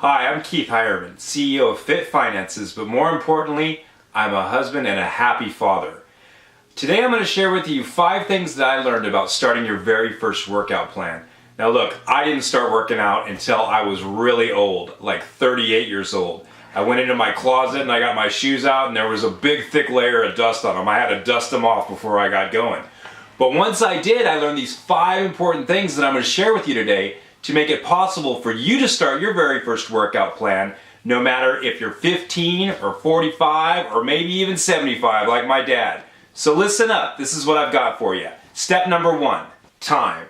Hi, I'm Keith Hireman, CEO of Fit Finances, but more importantly, I'm a husband and a happy father. Today I'm going to share with you 5 things that I learned about starting your very first workout plan. Now look, I didn't start working out until I was really old, like 38 years old. I went into my closet and I got my shoes out and there was a big thick layer of dust on them. I had to dust them off before I got going. But once I did, I learned these 5 important things that I'm going to share with you today to make it possible for you to start your very first workout plan, no matter if you're 15 or 45 or maybe even 75 like my dad. So listen up, this is what I've got for you. Step number 1, time.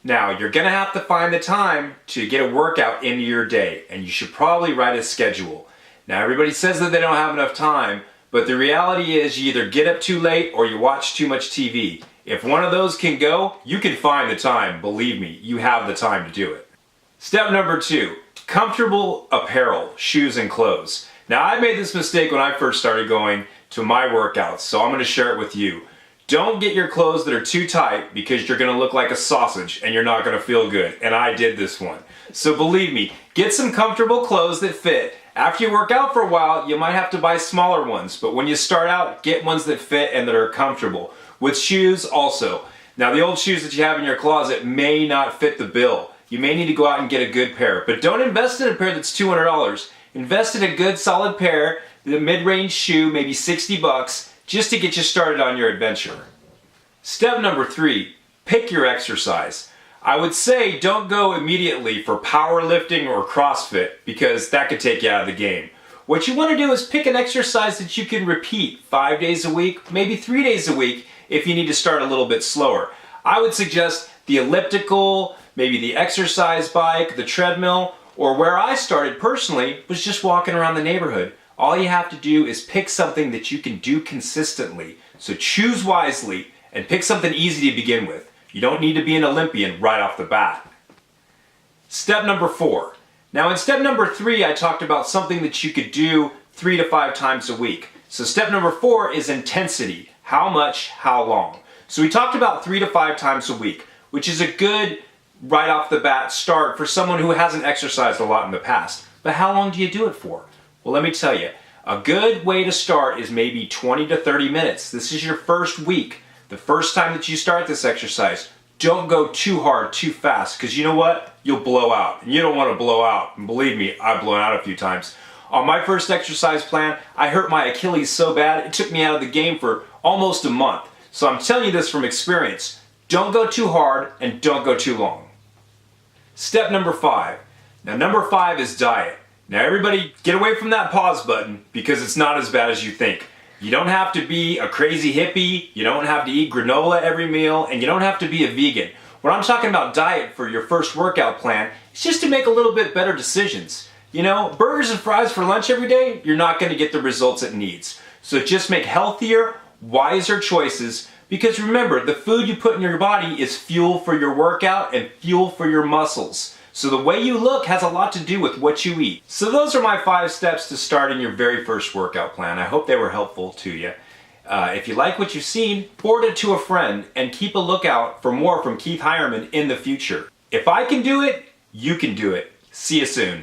Now you're going to have to find the time to get a workout into your day, and you should probably write a schedule. Now everybody says that they don't have enough time, but the reality is you either get up too late or you watch too much TV. If one of those can go, you can find the time. Believe me, you have the time to do it. Step number 2, comfortable apparel, shoes and clothes. Now I made this mistake when I first started going to my workouts, so I'm going to share it with you. Don't get your clothes that are too tight because you're going to look like a sausage and you're not going to feel good. And I did this one. So believe me, get some comfortable clothes that fit. After you work out for a while, you might have to buy smaller ones, but when you start out, get ones that fit and that are comfortable. With shoes also. Now the old shoes that you have in your closet may not fit the bill. You may need to go out and get a good pair, but don't invest in a pair that's $200. Invest in a good solid pair, the mid-range shoe, maybe 60 bucks, just to get you started on your adventure. Step number 3, pick your exercise. I would say don't go immediately for powerlifting or CrossFit because that could take you out of the game. What you want to do is pick an exercise that you can repeat 5 days a week, maybe 3 days a week if you need to start a little bit slower. I would suggest the elliptical, maybe the exercise bike, the treadmill, or where I started personally was just walking around the neighborhood. All you have to do is pick something that you can do consistently. So choose wisely and pick something easy to begin with. You don't need to be an Olympian right off the bat. Step number 4. Now in step number 3, I talked about something that you could do 3 to 5 times a week. So step number 4 is intensity. How much, how long? So we talked about 3 to 5 times a week, which is a good right off the bat start for someone who hasn't exercised a lot in the past. But how long do you do it for? Well, let me tell you, a good way to start is maybe 20 to 30 minutes. This is your first week. The first time that you start this exercise, don't go too hard, too fast, because you know what? You'll blow out. And you don't want to blow out. And believe me, I've blown out a few times. On my first exercise plan, I hurt my Achilles so bad, it took me out of the game for almost a month. So I'm telling you this from experience. Don't go too hard and don't go too long. Step number 5. Now number 5 is diet. Now everybody get away from that pause button because it's not as bad as you think. You don't have to be a crazy hippie, you don't have to eat granola every meal, and you don't have to be a vegan. When I'm talking about diet for your first workout plan, it's just to make a little bit better decisions. You know, burgers and fries for lunch every day, you're not going to get the results it needs. So just make healthier, wiser choices, because remember, the food you put in your body is fuel for your workout and fuel for your muscles. So the way you look has a lot to do with what you eat. So those are my 5 steps to starting your very first workout plan. I hope they were helpful to you. If you like what you've seen, forward it to a friend and keep a lookout for more from Keith Hireman in the future. If I can do it, you can do it. See you soon.